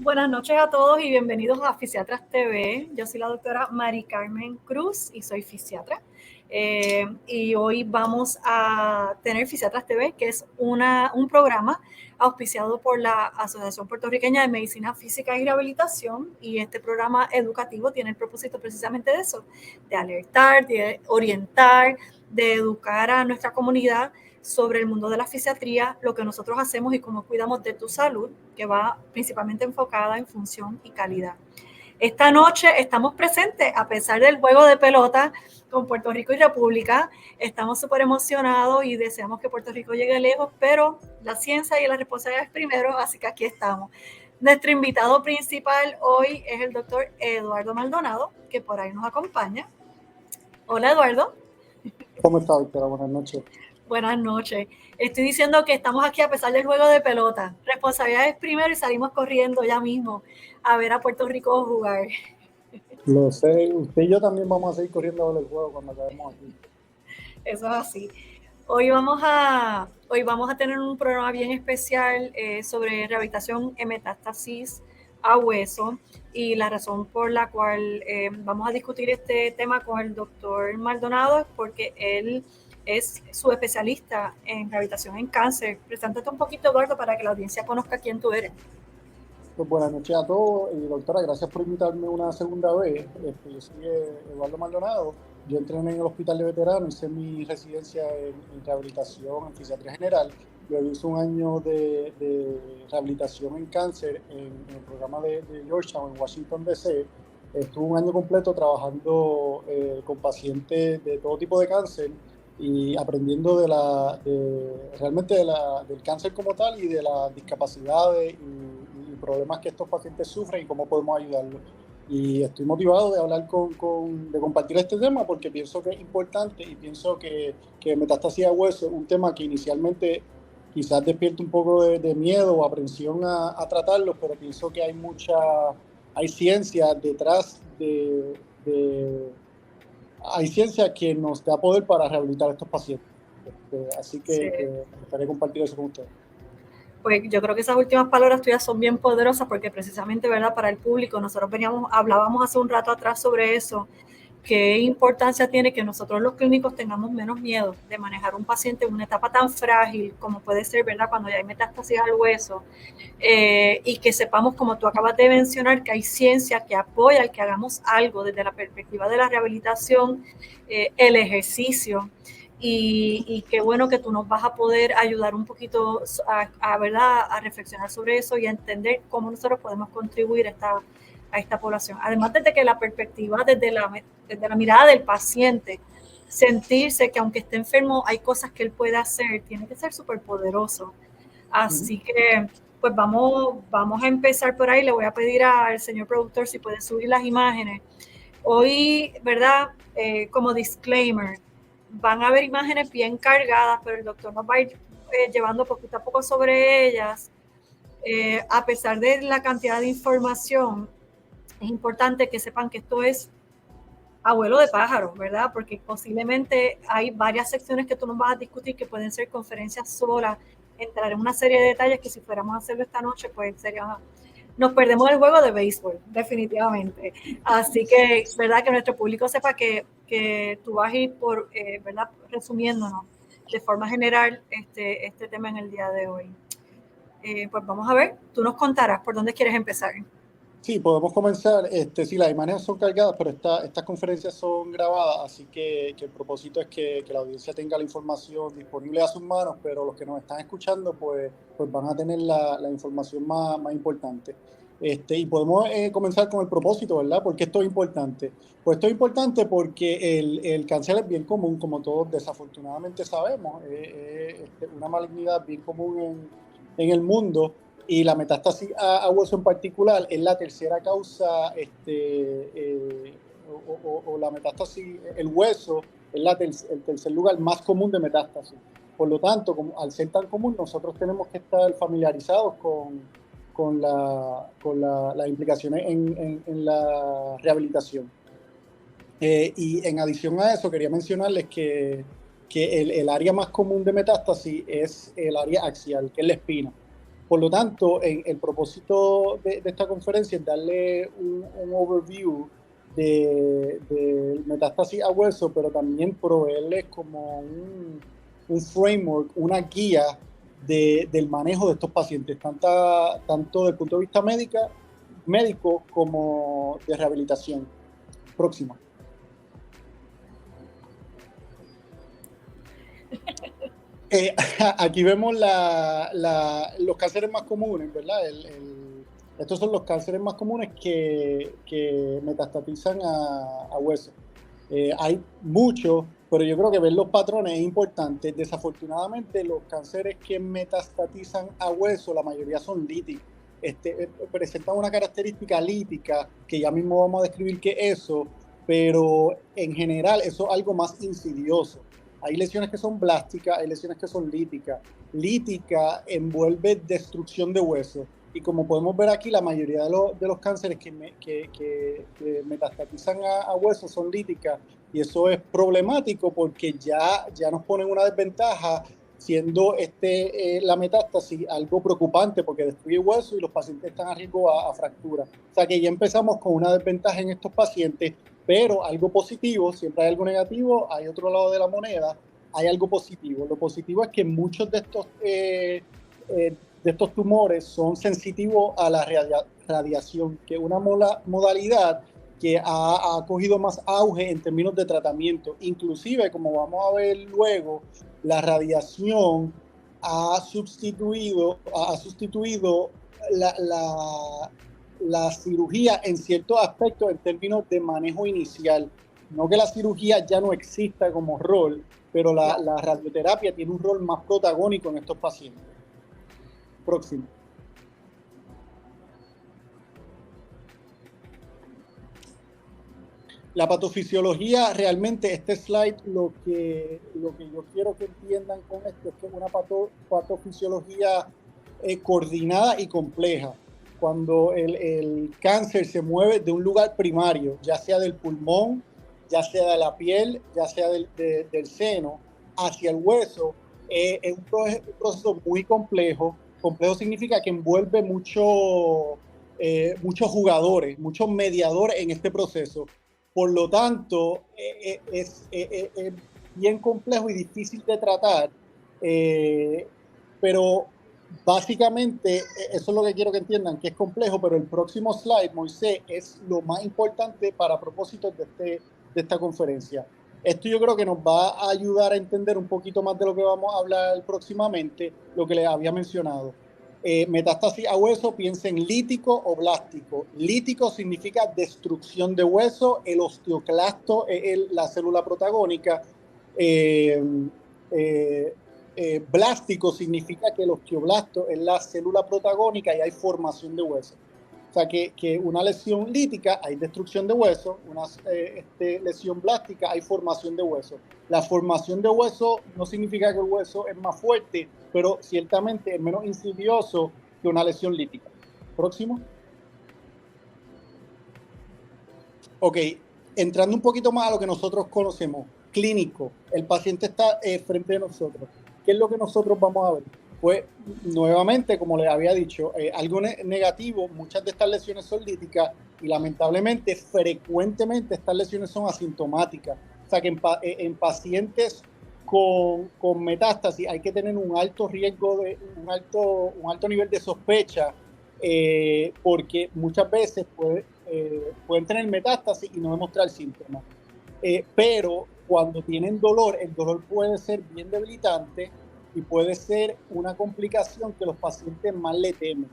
Buenas noches a todos y bienvenidos a Fisiatras TV. Yo soy la doctora Mari Carmen Cruz y soy fisiatra. Y hoy vamos a tener Fisiatras TV, que es un programa auspiciado por la Asociación Puertorriqueña de Medicina Física y Rehabilitación. Y este programa educativo tiene el propósito precisamente de eso, de alertar, de orientar, de educar a nuestra comunidad sobre el mundo de la fisiatría, lo que nosotros hacemos y cómo cuidamos de tu salud, que va principalmente enfocada en función y calidad. Esta noche estamos presentes, a pesar del juego de pelota con Puerto Rico y República. Estamos súper emocionados y deseamos que Puerto Rico llegue lejos, pero la ciencia y la responsabilidad es primero, así que aquí estamos. Nuestro invitado principal hoy es el doctor Eduardo Maldonado, que por ahí nos acompaña. Hola, Eduardo. ¿Cómo está, doctora? Buenas noches. Buenas noches. Estoy diciendo que estamos aquí a pesar del juego de pelota. Responsabilidad es primero y salimos corriendo ya mismo a ver a Puerto Rico jugar. Lo sé, usted y yo también vamos a seguir corriendo a ver el juego cuando acabemos aquí. Eso es así. Hoy vamos a tener un programa bien especial sobre rehabilitación en metástasis a hueso, y la razón por la cual vamos a discutir este tema con el doctor Maldonado es porque él es su especialista en rehabilitación en cáncer. Preséntate un poquito, Eduardo, para que la audiencia conozca quién tú eres. Pues buenas noches a todos y doctora, gracias por invitarme una segunda vez. Yo soy Eduardo Maldonado, yo entrené en el Hospital de Veteranos, hice mi residencia en rehabilitación en fisiatría general. Yo hice un año de rehabilitación en cáncer en el programa de Georgetown en Washington, D.C. Estuve un año completo trabajando con pacientes de todo tipo de cáncer y aprendiendo realmente del cáncer como tal y de las discapacidades y problemas que estos pacientes sufren y cómo podemos ayudarlos. Y estoy motivado de hablar de compartir este tema porque pienso que es importante y pienso que metástasis a hueso es un tema que inicialmente quizás despierte un poco de miedo o aprensión a tratarlo, pero pienso que hay ciencia detrás hay ciencia que nos da poder para rehabilitar a estos pacientes. Así que me gustaría compartir eso con ustedes. Pues yo creo que esas últimas palabras tuyas son bien poderosas porque precisamente, ¿verdad? Para el público, nosotros hablábamos hace un rato atrás sobre eso, qué importancia tiene que nosotros los clínicos tengamos menos miedo de manejar un paciente en una etapa tan frágil como puede ser, ¿verdad? Cuando ya hay metástasis al hueso, y que sepamos, como tú acabas de mencionar, que hay ciencia que apoya el que hagamos algo desde la perspectiva de la rehabilitación, el ejercicio. Y qué bueno que tú nos vas a poder ayudar un poquito ¿verdad? A reflexionar sobre eso y a entender cómo nosotros podemos contribuir a esta población. Además, desde que la perspectiva, desde la mirada del paciente, sentirse que aunque esté enfermo hay cosas que él puede hacer, tiene que ser súper poderoso. Así que pues vamos a empezar por ahí. Le voy a pedir al señor productor si puede subir las imágenes. Hoy, ¿verdad? Como disclaimer, van a haber imágenes bien cargadas, pero el doctor nos va a ir llevando poquito a poco sobre ellas. A pesar de la cantidad de información, es importante que sepan que esto es abuelo de pájaros, ¿verdad? Porque posiblemente hay varias secciones que tú nos vas a discutir que pueden ser conferencias solas, entrar en una serie de detalles que si fuéramos a hacerlo esta noche, pues nos perdemos el juego de béisbol, definitivamente. Así que, ¿verdad? Que nuestro público sepa que tú vas a ir ¿verdad? Resumiéndonos de forma general este tema en el día de hoy. Pues vamos a ver, tú nos contarás por dónde quieres empezar. Sí, podemos comenzar. Sí, las imágenes son cargadas, pero estas conferencias son grabadas, así que el propósito es que la audiencia tenga la información disponible a sus manos, pero los que nos están escuchando pues van a tener la información más importante. Y podemos comenzar con el propósito, ¿verdad? ¿Por qué esto es importante? Pues esto es importante porque el cáncer es bien común, como todos desafortunadamente sabemos. Es una malignidad bien común en el mundo. Y la metástasis a hueso en particular es la tercera causa, o la metástasis, el hueso es el tercer lugar más común de metástasis. Por lo tanto, al ser tan común, nosotros tenemos que estar familiarizados con las implicaciones en la rehabilitación. Y en adición a eso, quería mencionarles que el área más común de metástasis es el área axial, que es la espina. Por lo tanto, el propósito de esta conferencia es darle un overview de metástasis a hueso, pero también proveerles como un framework, una guía del manejo de estos pacientes, tanto desde el punto de vista médico como de rehabilitación. Próxima. Aquí vemos los cánceres más comunes, ¿verdad? Estos son los cánceres más comunes que metastatizan a hueso. Hay muchos, pero yo creo que ver los patrones es importante. Desafortunadamente, los cánceres que metastatizan a hueso, la mayoría son líticos. Presentan una característica lítica, que ya mismo vamos a describir qué es eso, pero en general eso es algo más insidioso. Hay lesiones que son blásticas, hay lesiones que son líticas. Lítica envuelve destrucción de hueso. Y como podemos ver aquí, la mayoría de los cánceres que metastatizan a hueso son líticas. Y eso es problemático porque ya nos ponen una desventaja, siendo la metástasis algo preocupante porque destruye hueso y los pacientes están a riesgo a fractura. O sea que ya empezamos con una desventaja en estos pacientes. Pero algo positivo, siempre hay algo negativo, hay otro lado de la moneda, hay algo positivo. Lo positivo es que muchos de estos tumores son sensitivos a la radiación, que es una modalidad que ha cogido más auge en términos de tratamiento. Inclusive, como vamos a ver luego, la radiación ha sustituido la cirugía en ciertos aspectos en términos de manejo inicial. No que la cirugía ya no exista como rol, pero la radioterapia tiene un rol más protagónico en estos pacientes. Próximo. La patofisiología, realmente este slide lo que yo quiero que entiendan con esto es que es una patofisiología coordinada y compleja. Cuando el cáncer se mueve de un lugar primario, ya sea del pulmón, ya sea de la piel, ya sea del seno, hacia el hueso, es un proceso muy complejo. Complejo significa que envuelve muchos jugadores, muchos mediadores en este proceso. Por lo tanto, es bien complejo y difícil de tratar, pero básicamente, eso es lo que quiero que entiendan, que es complejo, pero el próximo slide, Moisés, es lo más importante para propósitos de esta conferencia. Esto yo creo que nos va a ayudar a entender un poquito más de lo que vamos a hablar próximamente, lo que les había mencionado. Metástasis a hueso, piensen lítico o blástico. Lítico significa destrucción de hueso, el osteoclasto es la célula protagónica. Blástico significa que el osteoblasto es la célula protagónica y hay formación de hueso. O sea que una lesión lítica hay destrucción de hueso, una lesión blástica hay formación de hueso. La formación de hueso no significa que el hueso es más fuerte, pero ciertamente es menos insidioso que una lesión lítica. Próximo. Ok, entrando un poquito más a lo que nosotros conocemos, clínico, el paciente está frente de nosotros. ¿Qué es lo que nosotros vamos a ver? Pues, nuevamente, como les había dicho, algo negativo, muchas de estas lesiones son líticas y lamentablemente, frecuentemente estas lesiones son asintomáticas. O sea que en pacientes con metástasis hay que tener un alto riesgo, un alto nivel de sospecha, porque muchas veces pueden tener metástasis y no demostrar síntomas. Pero cuando tienen dolor, el dolor puede ser bien debilitante y puede ser una complicación que los pacientes más le temen.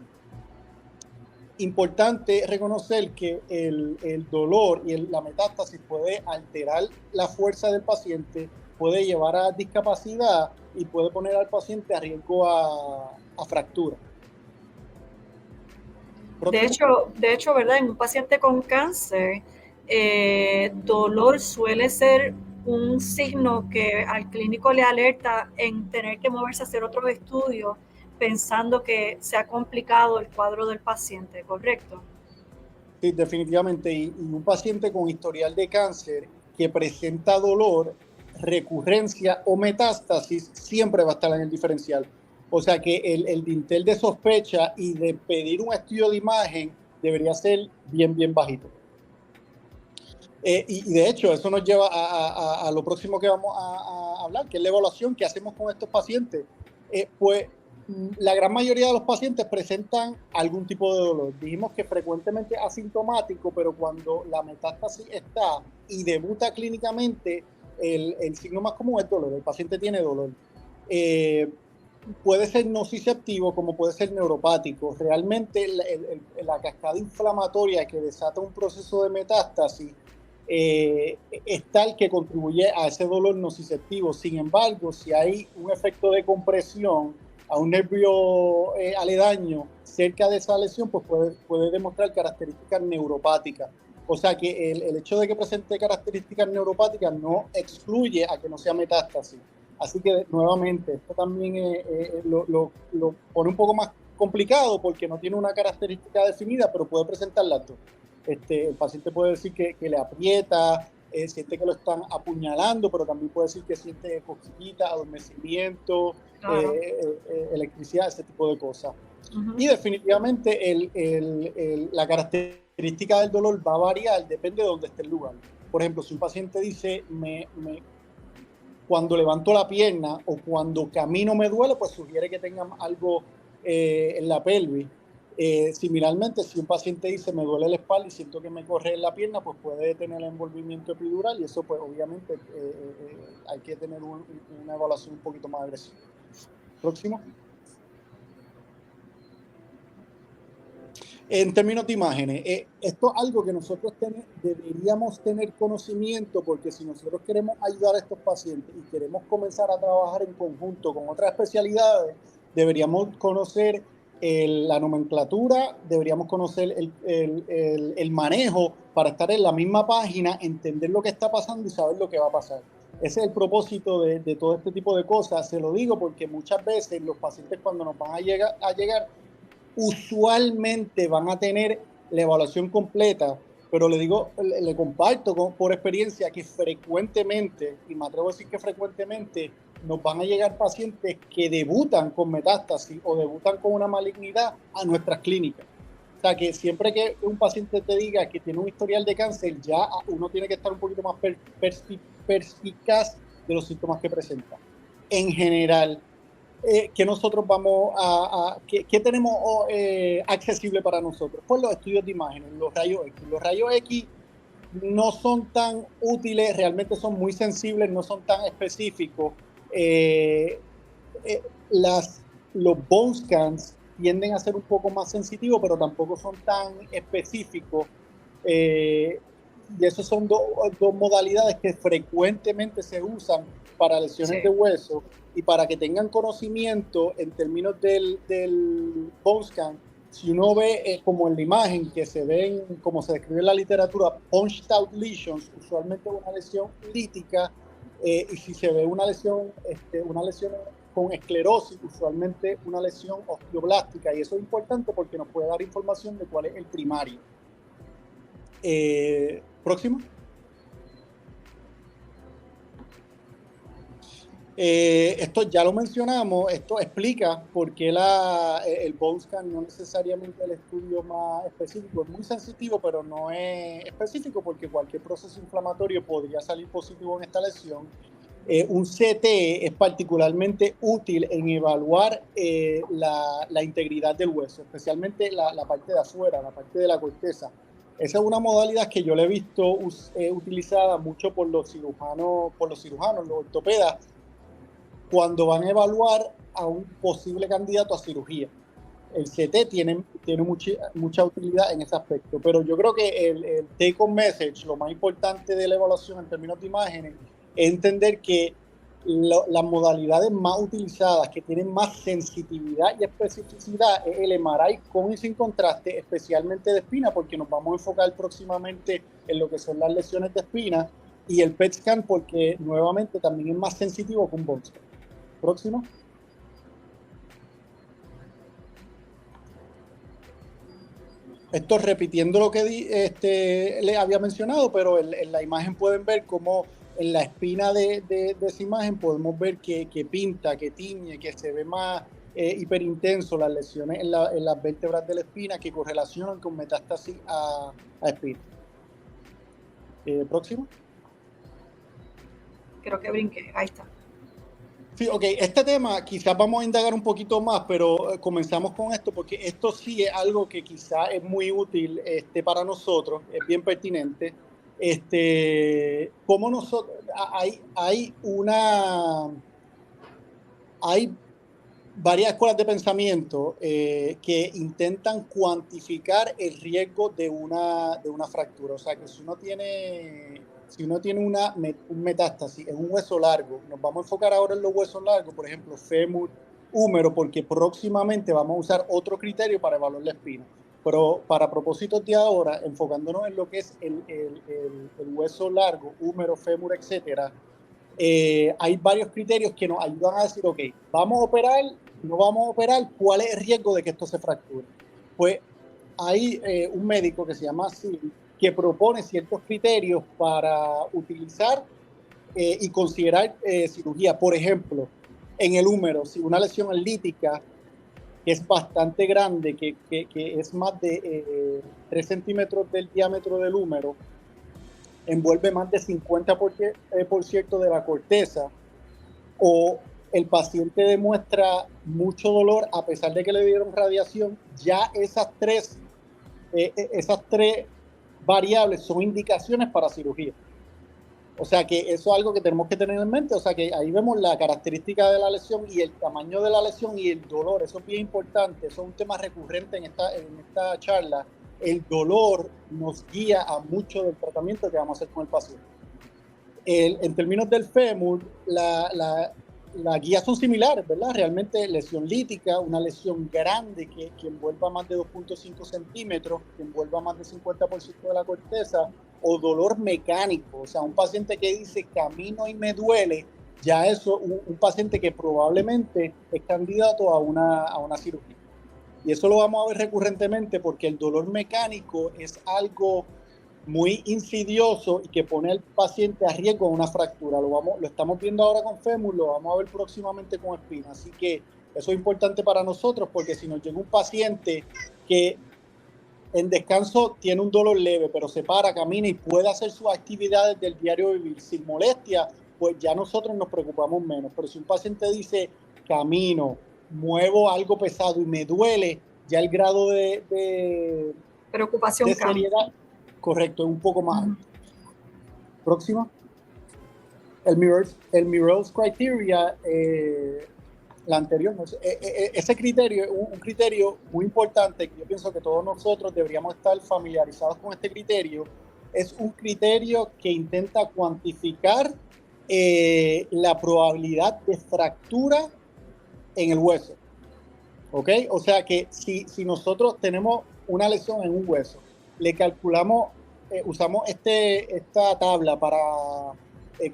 Importante reconocer que el dolor y la metástasis puede alterar la fuerza del paciente, puede llevar a discapacidad y puede poner al paciente a riesgo a fractura. De hecho, ¿verdad? En un paciente con cáncer, dolor suele ser un signo que al clínico le alerta en tener que moverse a hacer otros estudios pensando que se ha complicado el cuadro del paciente, ¿correcto? Sí, definitivamente. Y un paciente con historial de cáncer que presenta dolor, recurrencia o metástasis siempre va a estar en el diferencial. O sea que el dintel de sospecha y de pedir un estudio de imagen debería ser bien, bien bajito. Y de hecho, eso nos lleva a lo próximo que vamos a hablar, que es la evaluación que hacemos con estos pacientes. Pues la gran mayoría de los pacientes presentan algún tipo de dolor. Dijimos que frecuentemente asintomático, pero cuando la metástasis está y debuta clínicamente, el signo más común es dolor. El paciente tiene dolor. Puede ser nociceptivo como puede ser neuropático. Realmente la cascada inflamatoria que desata un proceso de metástasis es tal que contribuye a ese dolor nociceptivo. Sin embargo, si hay un efecto de compresión a un nervio aledaño cerca de esa lesión, pues puede demostrar características neuropáticas. O sea que el hecho de que presente características neuropáticas no excluye a que no sea metástasis. Así que nuevamente, esto también lo pone un poco más complicado porque no tiene una característica definida, pero puede presentar las dos. El paciente puede decir que le aprieta, siente que lo están apuñalando, pero también puede decir que siente cosquillitas, adormecimiento, claro. Electricidad, ese tipo de cosas. Y definitivamente la característica del dolor va a variar, depende de dónde esté el lugar. Por ejemplo, si un paciente dice, cuando levanto la pierna o cuando camino me duele, pues sugiere que tengan algo en la pelvis. Similarmente, si un paciente dice me duele la espalda y siento que me corre en la pierna, pues puede tener envolvimiento epidural y eso pues obviamente hay que tener una evaluación un poquito más agresiva. Próximo. En términos de imágenes, esto es algo que nosotros deberíamos tener conocimiento, porque si nosotros queremos ayudar a estos pacientes y queremos comenzar a trabajar en conjunto con otras especialidades, deberíamos conocer la nomenclatura, deberíamos conocer el manejo para estar en la misma página, entender lo que está pasando y saber lo que va a pasar. Ese es el propósito de todo este tipo de cosas. Se lo digo porque muchas veces los pacientes cuando nos van a llegar usualmente van a tener la evaluación completa, pero le comparto por experiencia que frecuentemente, y me atrevo a decir que frecuentemente, nos van a llegar pacientes que debutan con metástasis o debutan con una malignidad a nuestras clínicas. O sea, que siempre que un paciente te diga que tiene un historial de cáncer, ya uno tiene que estar un poquito más perspicaz de los síntomas que presenta. En general, que nosotros vamos ¿qué tenemos accesible para nosotros? Pues los estudios de imágenes, los rayos X. Los rayos X no son tan útiles, realmente son muy sensibles, no son tan específicos. Los bone scans tienden a ser un poco más sensitivos, pero tampoco son tan específicos. Y esas son dos modalidades que frecuentemente se usan para lesiones de hueso. Y para que tengan conocimiento en términos del bone scan, si uno ve como en la imagen que se ven, como se describe en la literatura, punched out lesions, usualmente una lesión lítica, y si se ve una lesión con esclerosis, usualmente una lesión osteoblástica, y eso es importante porque nos puede dar información de cuál es el primario. Próximo. Esto ya lo mencionamos, esto explica por qué el bone scan no necesariamente el estudio más específico, es muy sensitivo, pero no es específico porque cualquier proceso inflamatorio podría salir positivo en esta lesión. Un CT es particularmente útil en evaluar la integridad del hueso, especialmente la parte de afuera, la parte de la corteza. Esa es una modalidad que yo le he visto utilizada mucho por los cirujanos, los ortopedas, cuando van a evaluar a un posible candidato a cirugía. El CT tiene mucha utilidad en ese aspecto, pero yo creo que el take-home message, lo más importante de la evaluación en términos de imágenes, es entender que las modalidades más utilizadas, que tienen más sensitividad y especificidad, es el MRI con y sin contraste, especialmente de espina, porque nos vamos a enfocar próximamente en lo que son las lesiones de espina, y el PET scan porque nuevamente también es más sensitivo que un bone scan. Próximo. Esto repitiendo lo que le había mencionado, pero en la imagen pueden ver cómo en la espina de esa imagen podemos ver que pinta, que tiñe, que se ve más hiperintenso, las lesiones en las vértebras de la espina que correlacionan con metástasis a espina. Próximo. Creo que brinqué, ahí está. Sí, ok, este tema quizás vamos a indagar un poquito más, pero comenzamos con esto porque esto sí es algo que quizás es muy útil para nosotros, es bien pertinente. Como nosotros, hay varias escuelas de pensamiento que intentan cuantificar el riesgo de una fractura. O sea, que si uno tiene un metástasis en un hueso largo, nos vamos a enfocar ahora en los huesos largos, por ejemplo, fémur, húmero, porque próximamente vamos a usar otro criterio para evaluar la espina. Pero para propósitos de ahora, enfocándonos en lo que es el hueso largo, húmero, fémur, etcétera, hay varios criterios que nos ayudan a decir, ok, vamos a operar, no vamos a operar, ¿cuál es el riesgo de que esto se fracture? Pues hay un médico que se llama Sil, que propone ciertos criterios para utilizar y considerar cirugía. Por ejemplo, en el húmero, si una lesión es lítica, que es bastante grande, que es más de 3 centímetros del diámetro del húmero, envuelve más de 50% de la corteza, o el paciente demuestra mucho dolor a pesar de que le dieron radiación, ya esas tres variables son indicaciones para cirugía. O sea que eso es algo que tenemos que tener en mente. O sea que ahí vemos la característica de la lesión y el tamaño de la lesión y el dolor. Eso es bien importante. Eso es un tema recurrente en esta charla. El dolor nos guía a mucho del tratamiento que vamos a hacer con el paciente. En términos del fémur, las guías son similares, ¿verdad? Realmente lesión lítica, una lesión grande que envuelva más de 2.5 centímetros, que envuelva más del 50% de la corteza, o dolor mecánico, o sea, un paciente que dice camino y me duele, ya eso, un paciente que probablemente es candidato a una cirugía. Y eso lo vamos a ver recurrentemente porque el dolor mecánico es algo muy insidioso y que pone al paciente a riesgo de una fractura. Lo estamos viendo ahora con fémur, lo vamos a ver próximamente con espina. Así que eso es importante para nosotros porque si nos llega un paciente que en descanso tiene un dolor leve, pero se para, camina y puede hacer sus actividades del diario vivir sin molestia, pues ya nosotros nos preocupamos menos. Pero si un paciente dice camino, muevo algo pesado y me duele, ya el grado de preocupación de seriedad, correcto, es un poco más alto. Próximo. El Mirrors Criteria, la anterior, ese criterio es un criterio muy importante que yo pienso que todos nosotros deberíamos estar familiarizados con este criterio. Es un criterio que intenta cuantificar la probabilidad de fractura en el hueso. ¿Ok? O sea que si nosotros tenemos una lesión en un hueso, le calculamos, usamos esta tabla para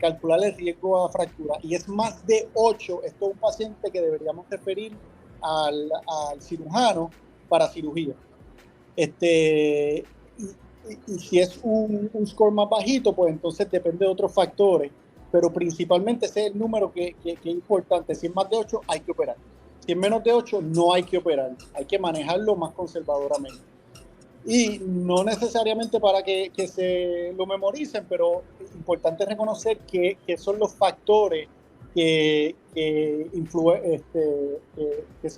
calcular el riesgo a fractura y es más de 8, esto es un paciente que deberíamos referir al cirujano para cirugía. Y si es un score más bajito, pues entonces depende de otros factores, pero principalmente ese es el número que es importante. Si es más de 8, hay que operar. Si es menos de 8, no hay que operar. Hay que manejarlo más conservadoramente. Y no necesariamente para que se lo memoricen, pero es importante reconocer que son los factores que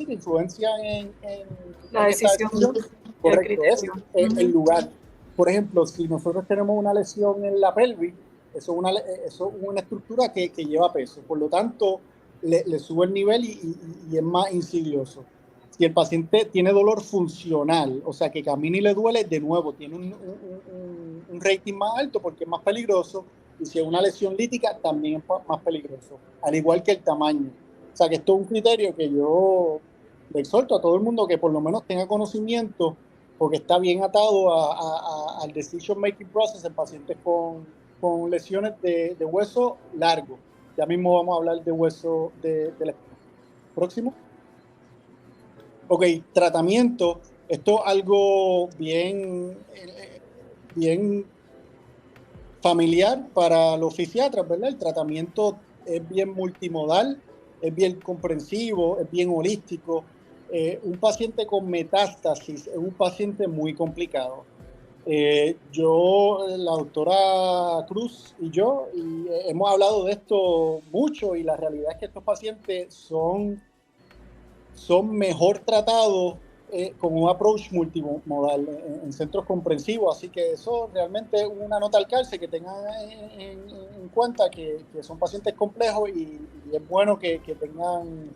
influencian en la decisión. Correcto, es el lugar. Por ejemplo, si nosotros tenemos una lesión en la pelvis, eso es una estructura que lleva peso. Por lo tanto, le sube el nivel y es más insidioso. Si el paciente tiene dolor funcional, o sea, que camina y le duele, de nuevo, tiene un rating más alto porque es más peligroso. Y si es una lesión lítica, también es más peligroso. Al igual que el tamaño. O sea, que esto es un criterio que yo le exhorto a todo el mundo que por lo menos tenga conocimiento, porque está bien atado al decision making process en pacientes con lesiones de hueso largo. Ya mismo vamos a hablar de hueso de la espina. Próximo. Ok, tratamiento. Esto es algo bien familiar para los fisiatras, ¿verdad? El tratamiento es bien multimodal. es bien comprensivo, es bien holístico. Un paciente con metástasis es un paciente muy complicado. La doctora Cruz y yo hemos hablado de esto mucho, y la realidad es que estos pacientes son mejor tratados con un approach multimodal en centros comprensivos. Así que eso realmente es una nota al calce, que tengan en cuenta que son pacientes complejos, y es bueno que tengan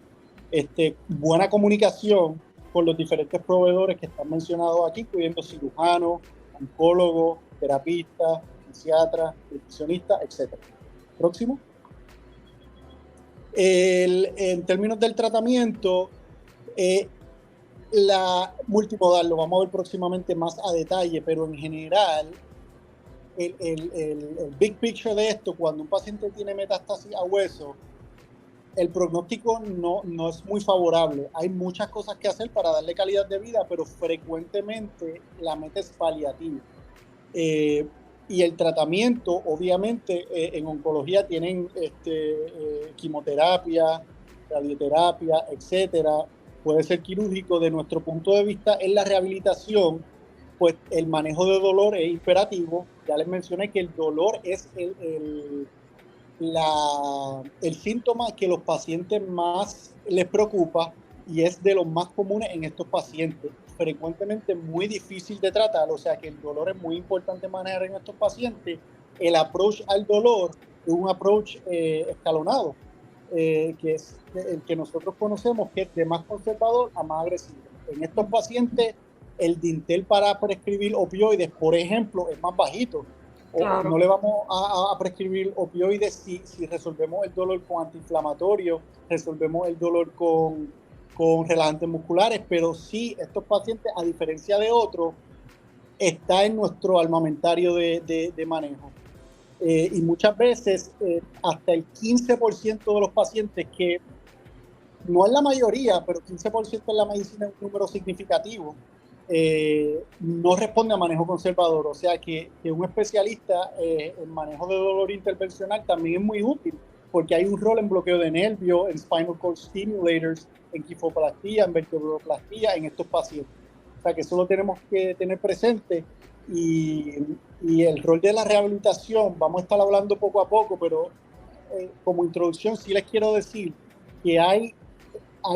buena comunicación con los diferentes proveedores que están mencionados aquí, incluyendo cirujanos, oncólogos, terapistas, fisiatras, nutricionistas, etc. Próximo. En términos del tratamiento, la multimodal lo vamos a ver próximamente más a detalle, pero en general el big picture de esto, cuando un paciente tiene metástasis a hueso, el pronóstico no es muy favorable. Hay muchas cosas que hacer para darle calidad de vida, pero frecuentemente la meta es paliativa. Y el tratamiento, obviamente, en oncología tienen quimioterapia, radioterapia, etcétera. Puede ser quirúrgico. De nuestro punto de vista, en la rehabilitación, pues el manejo de dolor es imperativo. Ya les mencioné que el dolor es el síntoma que los pacientes más les preocupa, y es de los más comunes en estos pacientes. Frecuentemente muy difícil de tratar, o sea que el dolor es muy importante manejar en estos pacientes. El approach al dolor es un approach escalonado, que es el que nosotros conocemos, que es de más conservador a más agresivo. En estos pacientes, el dintel para prescribir opioides, por ejemplo, es más bajito. Claro. No le vamos a prescribir opioides si resolvemos el dolor con antiinflamatorios, resolvemos el dolor con relajantes musculares, pero sí, estos pacientes, a diferencia de otros, está en nuestro armamentario de manejo. Y muchas veces hasta el 15% de los pacientes, que no es la mayoría, pero 15% en la medicina es un número significativo, no responde a manejo conservador. O sea que un especialista en manejo de dolor intervencional también es muy útil, porque hay un rol en bloqueo de nervio, en spinal cord stimulators, en quifoplastía, en vertebroplastía en estos pacientes. O sea que eso lo tenemos que tener presente. Y el rol de la rehabilitación, vamos a estar hablando poco a poco, pero como introducción sí les quiero decir que hay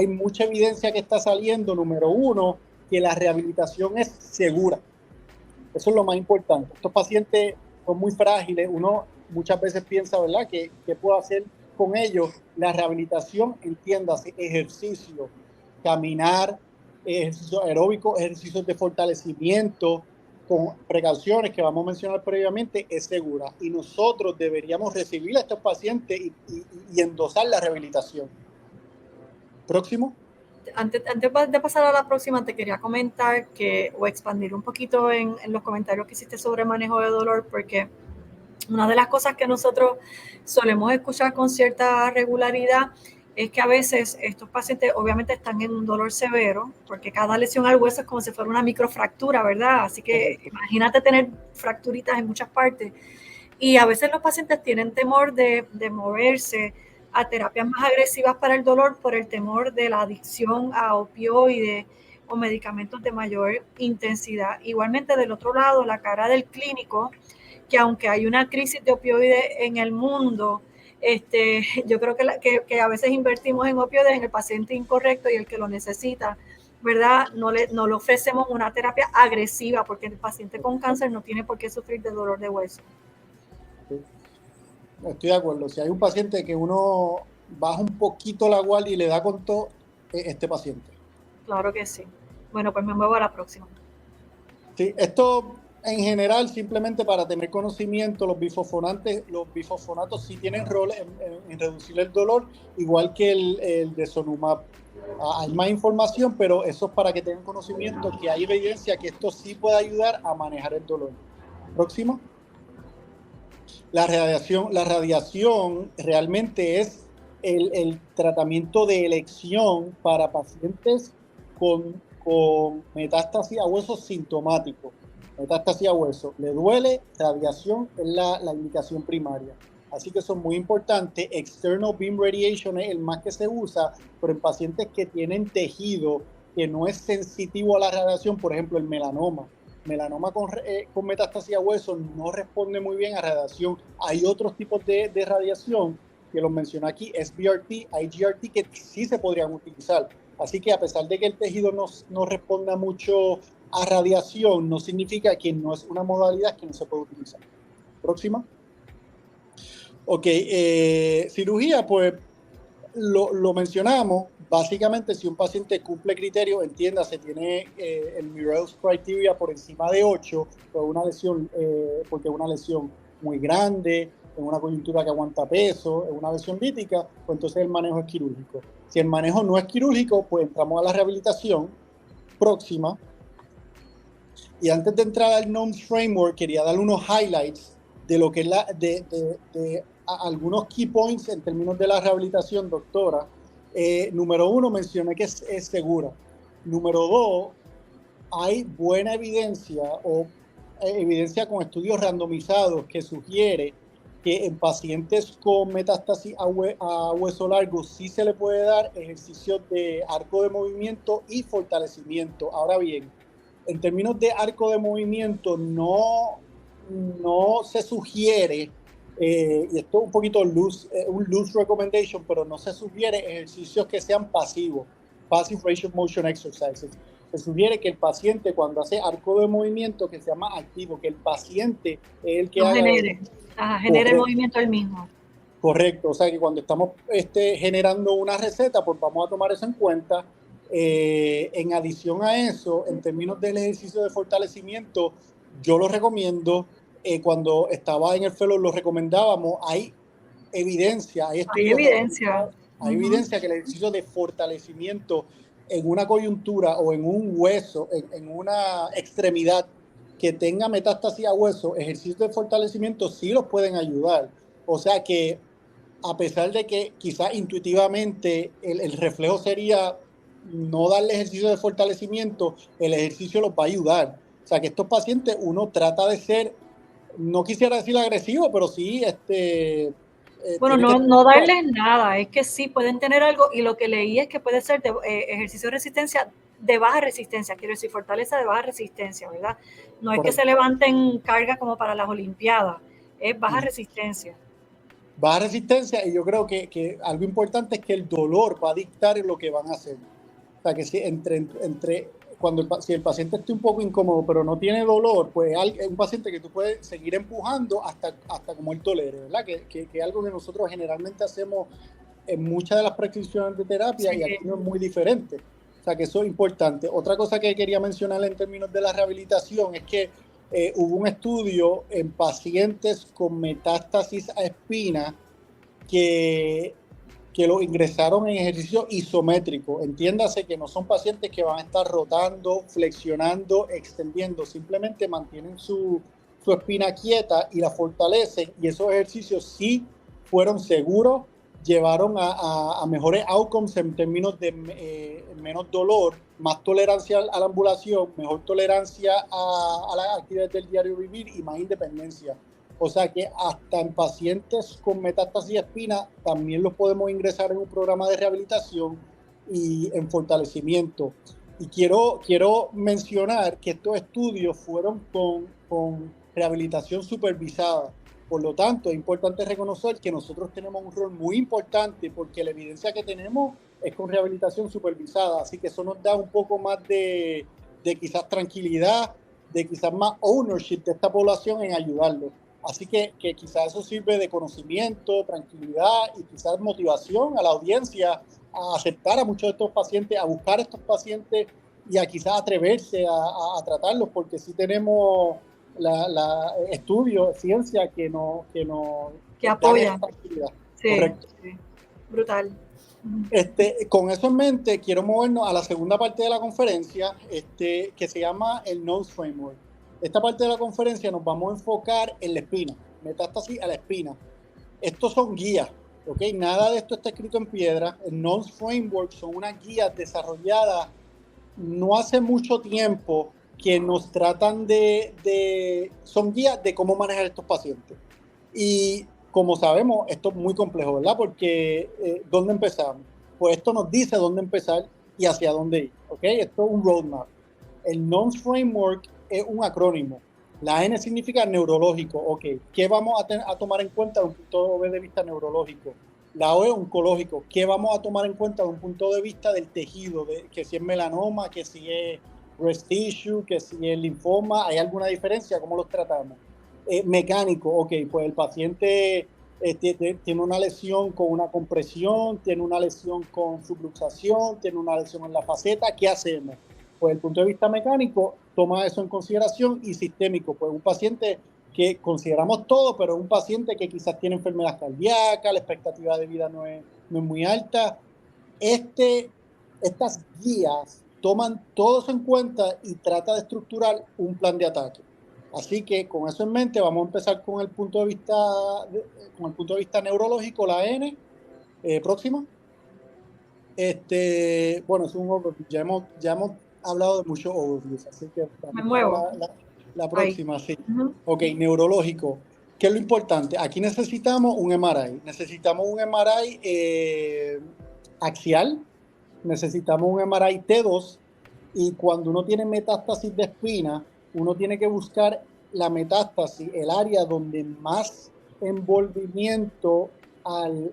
mucha evidencia que está saliendo. Número uno, que la rehabilitación es segura. Eso es lo más importante. Estos pacientes son muy frágiles. Uno muchas veces piensa, ¿verdad?, ¿qué puedo hacer con ellos? La rehabilitación, entiéndase, ejercicio, caminar, ejercicios aeróbicos, ejercicios de fortalecimiento, con precauciones que vamos a mencionar previamente, es segura. Y nosotros deberíamos recibir a estos pacientes y endosar la rehabilitación. Próximo. Antes de pasar a la próxima, te quería comentar o expandir un poquito en los comentarios que hiciste sobre manejo de dolor, porque una de las cosas que nosotros solemos escuchar con cierta regularidad es que a veces estos pacientes obviamente están en un dolor severo, porque cada lesión al hueso es como si fuera una microfractura, ¿verdad? Así que imagínate tener fracturitas en muchas partes. Y a veces los pacientes tienen temor de moverse a terapias más agresivas para el dolor por el temor de la adicción a opioides o medicamentos de mayor intensidad. Igualmente, del otro lado, la cara del clínico, que aunque hay una crisis de opioides en el mundo, yo creo que a veces invertimos en opioides en el paciente incorrecto y el que lo necesita, ¿verdad? No le ofrecemos una terapia agresiva, porque el paciente con cáncer no tiene por qué sufrir de dolor de hueso. Estoy de acuerdo. Si hay un paciente que uno baja un poquito la guardia y le da con todo, este paciente. Claro que sí. Bueno, pues me muevo a la próxima. Sí, esto en general, simplemente para tener conocimiento, los bifosfonatos sí tienen rol en reducir el dolor, igual que el Desonumab. Hay más información, pero eso es para que tengan conocimiento que hay evidencia que esto sí puede ayudar a manejar el dolor. Próximo. La radiación realmente es el tratamiento de elección para pacientes con metástasis a hueso sintomático. Metástasis a hueso, le duele, radiación es la indicación primaria. Así que son muy importantes. External beam radiation es el más que se usa, pero en pacientes que tienen tejido que no es sensitivo a la radiación, por ejemplo, el melanoma. Melanoma con metástasis a hueso no responde muy bien a radiación. Hay otros tipos de radiación que los mencioné aquí, SBRT, IGRT, que sí se podrían utilizar. Así que a pesar de que el tejido no responda mucho a radiación, no significa que no es una modalidad que no se puede utilizar. Próxima. Ok, cirugía, pues lo mencionamos. Básicamente, si un paciente cumple criterios, entiéndase, tiene el Mirror's Criteria por encima de 8, pues una lesión, porque es una lesión muy grande, es una coyuntura que aguanta peso, es una lesión lítica, pues entonces el manejo es quirúrgico. Si el manejo no es quirúrgico, pues entramos a la rehabilitación próxima. Y antes de entrar al NOMS Framework, quería darle unos highlights de lo que es algunos key points en términos de la rehabilitación, doctora. Número 1, mencioné que es segura. Número 2, hay buena evidencia o evidencia con estudios randomizados que sugiere que en pacientes con metástasis a hueso largo sí se le puede dar ejercicios de arco de movimiento y fortalecimiento. Ahora bien, en términos de arco de movimiento no se sugiere, y esto es un poquito un loose recommendation, pero no se sugiere ejercicios que sean pasivos, passive range of motion exercises. Se sugiere que el paciente cuando hace arco de movimiento que sea más activo, que el paciente es el que no haga genere el movimiento él mismo. Correcto, o sea que cuando estamos generando una receta, pues vamos a tomar eso en cuenta. En adición a eso, en términos del ejercicio de fortalecimiento, yo lo recomiendo. Cuando estaba en el fellow lo recomendábamos. Hay evidencia, hay estudios. Hay evidencia que el ejercicio de fortalecimiento en una coyuntura o en un hueso, en una extremidad que tenga metástasis a hueso, ejercicios de fortalecimiento sí los pueden ayudar. O sea que a pesar de que quizás intuitivamente el reflejo sería no darle ejercicio de fortalecimiento, el ejercicio los va a ayudar. O sea que estos pacientes uno trata de ser, no quisiera decir agresivo, pero sí bueno, no darles nada, es que sí pueden tener algo, y lo que leí es que puede ser ejercicio de resistencia de baja resistencia, quiero decir, fortaleza de baja resistencia, ¿verdad? No es que se levanten cargas como para las Olimpiadas, es baja resistencia. Baja resistencia, y yo creo que algo importante es que el dolor va a dictar lo que van a hacer. O sea, que si si el paciente esté un poco incómodo, pero no tiene dolor, pues es un paciente que tú puedes seguir empujando hasta como él tolere, ¿verdad? Que es algo que nosotros generalmente hacemos en muchas de las prescripciones de terapia, sí. Y aquí no es muy diferente. O sea, que eso es importante. Otra cosa que quería mencionar en términos de la rehabilitación es que hubo un estudio en pacientes con metástasis a espina que lo ingresaron en ejercicio isométrico. Entiéndase que no son pacientes que van a estar rotando, flexionando, extendiendo. Simplemente mantienen su espina quieta y la fortalecen. Y esos ejercicios sí fueron seguros, llevaron a mejores outcomes en términos de menos dolor, más tolerancia a la ambulación, mejor tolerancia a las actividades del diario vivir y más independencia. O sea que hasta en pacientes con metástasis de espina también los podemos ingresar en un programa de rehabilitación y en fortalecimiento. Y quiero mencionar que estos estudios fueron con rehabilitación supervisada. Por lo tanto, es importante reconocer que nosotros tenemos un rol muy importante porque la evidencia que tenemos es con rehabilitación supervisada. Así que eso nos da un poco más de quizás tranquilidad, de quizás más ownership de esta población en ayudarlos. Así que quizás eso sirve de conocimiento, tranquilidad y quizás motivación a la audiencia a aceptar a muchos de estos pacientes, a buscar a estos pacientes y a quizás atreverse a tratarlos, porque sí tenemos estudios, ciencia que apoya. Sí, correcto. Sí. Brutal. Con eso en mente, quiero movernos a la segunda parte de la conferencia, que se llama el NOMS Framework. Esta parte de la conferencia nos vamos a enfocar en la espina, metástasis a la espina. Estos son guías, ¿ok? Nada de esto está escrito en piedra. El NOMS Framework son unas guías desarrolladas no hace mucho tiempo que nos tratan son guías de cómo manejar estos pacientes. Y como sabemos, esto es muy complejo, ¿verdad? Porque ¿dónde empezamos? Pues esto nos dice dónde empezar y hacia dónde ir, ¿ok? Esto es un roadmap. El NONS Framework es un acrónimo. La N significa neurológico, ok. ¿Qué vamos a tomar en cuenta de un punto de vista neurológico? La O es oncológico. ¿Qué vamos a tomar en cuenta de un punto de vista del tejido? Que si es melanoma, que si es breast tissue, que si es linfoma, ¿hay alguna diferencia? ¿Cómo los tratamos? Mecánico, ok, pues el paciente tiene una lesión con una compresión, tiene una lesión con subluxación, tiene una lesión en la faceta, ¿qué hacemos? Pues el punto de vista mecánico toma eso en consideración y sistémico, pues un paciente que consideramos todo, pero un paciente que quizás tiene enfermedad cardíaca, la expectativa de vida no es muy alta. Estas guías toman todo eso en cuenta y trata de estructurar un plan de ataque. Así que con eso en mente vamos a empezar con el punto de vista neurológico, la N. Próxima. Bueno, es un overview. Ya hemos hablado de muchos overviews, así que me muevo. La próxima, sí. Uh-huh. Ok, neurológico. ¿Qué es lo importante? Aquí necesitamos un MRI. Necesitamos un MRI axial, necesitamos un MRI T2, y cuando uno tiene metástasis de espina, uno tiene que buscar la metástasis, el área donde más envolvimiento al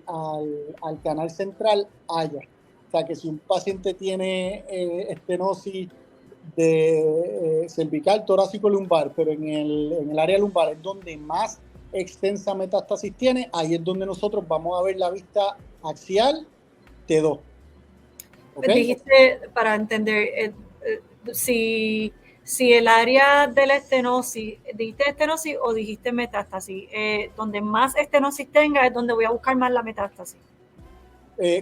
canal central haya. O sea, que si un paciente tiene estenosis de cervical, torácico, lumbar, pero en el área lumbar es donde más extensa metástasis tiene, ahí es donde nosotros vamos a ver la vista axial T2. ¿Okay? Dijiste, para entender, si el área de la estenosis, ¿dijiste estenosis o dijiste metástasis? Donde más estenosis tenga es donde voy a buscar más la metástasis.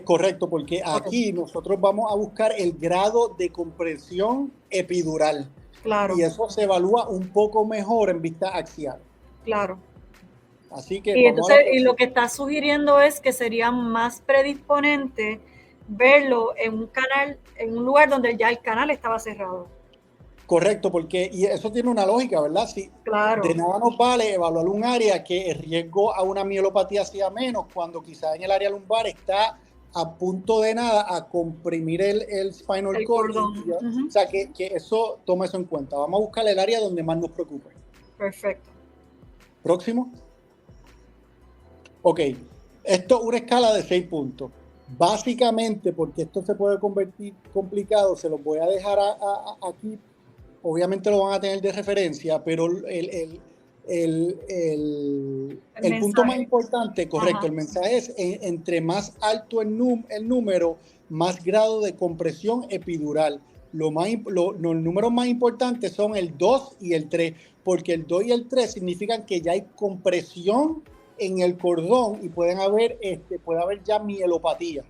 Correcto, porque aquí nosotros vamos a buscar el grado de compresión epidural. Claro. Y eso se evalúa un poco mejor en vista axial. Claro. Así que y entonces, y lo que está sugiriendo es que sería más predisponente verlo en un canal, en un lugar donde ya el canal estaba cerrado. Correcto, porque y eso tiene una lógica, ¿verdad? Si claro. De nada nos vale evaluar un área que el riesgo a una mielopatía sea menos cuando quizás en el área lumbar está a punto de nada a comprimir el spinal cord. O sea, que eso, toma eso en cuenta. Vamos a buscar el área donde más nos preocupe. Perfecto. Próximo. Ok, esto es una escala de 6 puntos. Básicamente, porque esto se puede convertir complicado, se los voy a dejar aquí. Obviamente lo van a tener de referencia, pero el punto más importante, correcto, Ajá. El mensaje es entre más alto el número, más grado de compresión epidural. Los números más importantes son el 2 y el 3, porque el 2 y el 3 significan que ya hay compresión en el cordón y puede haber ya mielopatía.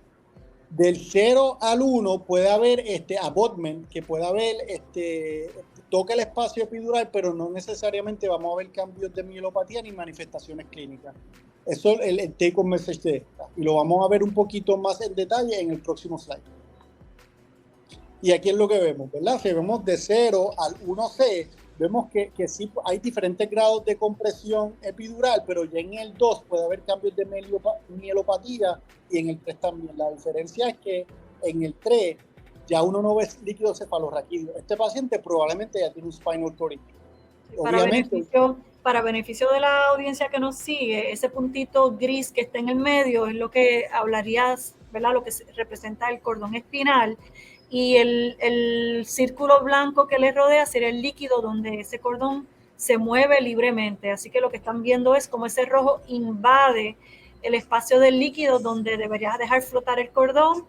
Del 0 al 1 puede haber abutment, que puede haber toca el espacio epidural, pero no necesariamente vamos a ver cambios de mielopatía ni manifestaciones clínicas. Eso es el take home message de esta. Y lo vamos a ver un poquito más en detalle en el próximo slide. Y aquí es lo que vemos, ¿verdad? Si vemos de 0 al 1C, vemos que sí hay diferentes grados de compresión epidural, pero ya en el 2 puede haber cambios de mielopatía y en el 3 también. La diferencia es que en el 3 ya uno no ve líquido cefalorraquídeo. Este paciente probablemente ya tiene un spinal cord injury. Para beneficio de la audiencia que nos sigue, ese puntito gris que está en el medio es lo que hablarías, ¿verdad? Lo que representa el cordón espinal. Y el círculo blanco que le rodea sería el líquido donde ese cordón se mueve libremente. Así que lo que están viendo es cómo ese rojo invade el espacio del líquido donde deberías dejar flotar el cordón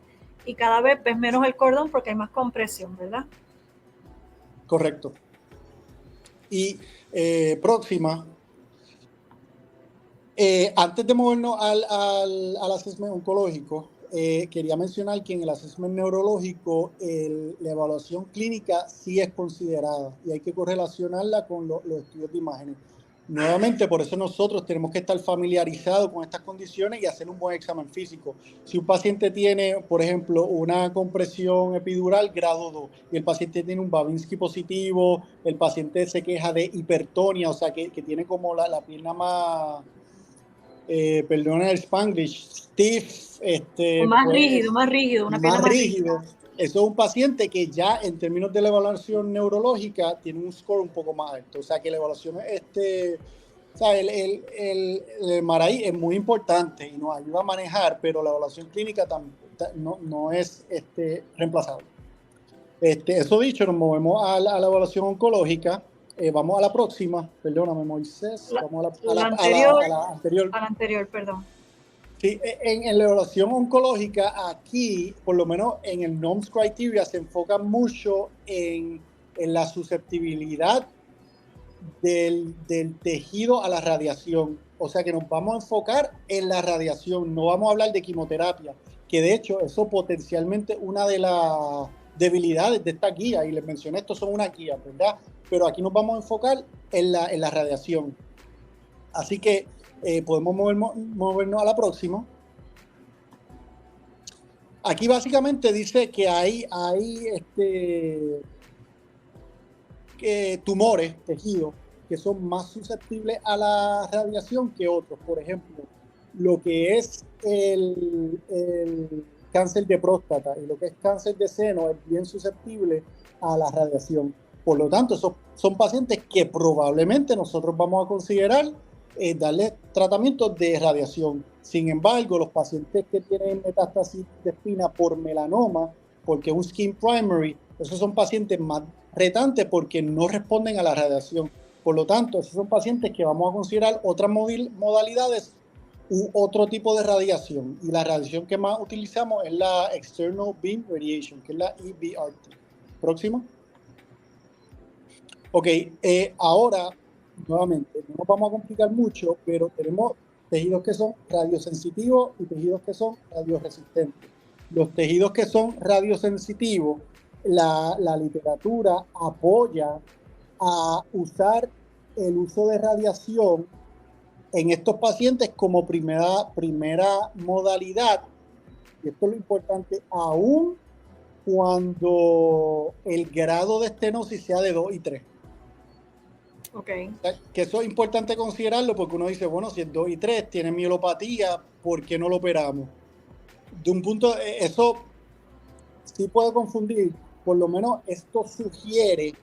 y cada vez ves menos el cordón porque hay más compresión, ¿verdad? Correcto. Y próxima. Antes de movernos al assessment oncológico, quería mencionar que en el assessment neurológico la evaluación clínica sí es considerada y hay que correlacionarla con los estudios de imágenes. Nuevamente, por eso nosotros tenemos que estar familiarizados con estas condiciones y hacer un buen examen físico. Si un paciente tiene, por ejemplo, una compresión epidural grado 2 y el paciente tiene un Babinski positivo, el paciente se queja de hipertonia, o sea, que tiene como la pierna más perdona el Spanglish, stiff, O más pues, rígido, una pierna más más rígido. rígida. Eso es un paciente que ya en términos de la evaluación neurológica tiene un score un poco más alto. O sea que la evaluación, o sea, el MRI es muy importante y nos ayuda a manejar, pero la evaluación clínica no es reemplazable. Eso dicho, nos movemos a la evaluación oncológica. Vamos a la próxima. Perdóname, Moisés. Vamos a la anterior. A la anterior, perdón. Sí, en la evaluación oncológica, aquí, por lo menos en el NOMS criteria, se enfoca mucho en la susceptibilidad del tejido a la radiación. O sea que nos vamos a enfocar en la radiación, no vamos a hablar de quimioterapia, que de hecho eso potencialmente una de las debilidades de esta guía, y les mencioné, estos son una guía, ¿verdad? Pero aquí nos vamos a enfocar en la radiación. Así que podemos movernos a la próxima. Aquí básicamente dice que hay tumores, tejidos, que son más susceptibles a la radiación que otros. Por ejemplo, lo que es el cáncer de próstata y lo que es cáncer de seno es bien susceptible a la radiación. Por lo tanto, esos son pacientes que probablemente nosotros vamos a considerar darles tratamiento de radiación. Sin embargo, los pacientes que tienen metástasis de espina por melanoma, porque es un skin primary, esos son pacientes más retantes porque no responden a la radiación. Por lo tanto, esos son pacientes que vamos a considerar otras modalidades u otro tipo de radiación. Y la radiación que más utilizamos es la External Beam Radiation, que es la EBRT. Próximo. Ok, ahora, nuevamente, no nos vamos a complicar mucho, pero tenemos tejidos que son radiosensitivos y tejidos que son radioresistentes. Los tejidos que son radiosensitivos, la literatura apoya a usar el uso de radiación en estos pacientes como primera modalidad, y esto es lo importante, aún cuando el grado de estenosis sea de 2 y 3. Okay. O sea, que eso es importante considerarlo porque uno dice, bueno, si es 2 y 3 tiene mielopatía, ¿por qué no lo operamos? De un punto, eso sí puede confundir, por lo menos esto sugiere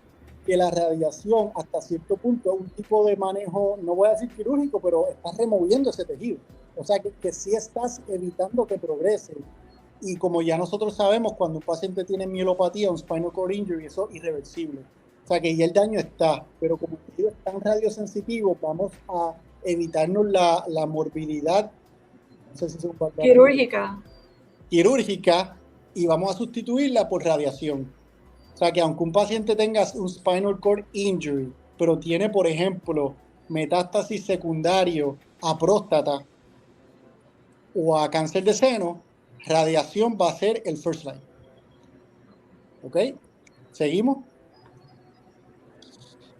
que la radiación hasta cierto punto es un tipo de manejo, no voy a decir quirúrgico, pero estás removiendo ese tejido. O sea que sí estás evitando que progrese. Y como ya nosotros sabemos, cuando un paciente tiene mielopatía, un spinal cord injury, eso es irreversible. O sea que ya el daño está, pero como el tejido es tan radiosensitivo, vamos a evitarnos la morbilidad, no sé si es un quirúrgica, y vamos a sustituirla por radiación. O sea que aunque un paciente tenga un spinal cord injury, pero tiene, por ejemplo, metástasis secundario a próstata o a cáncer de seno, radiación va a ser el first line. ¿Ok? ¿Seguimos?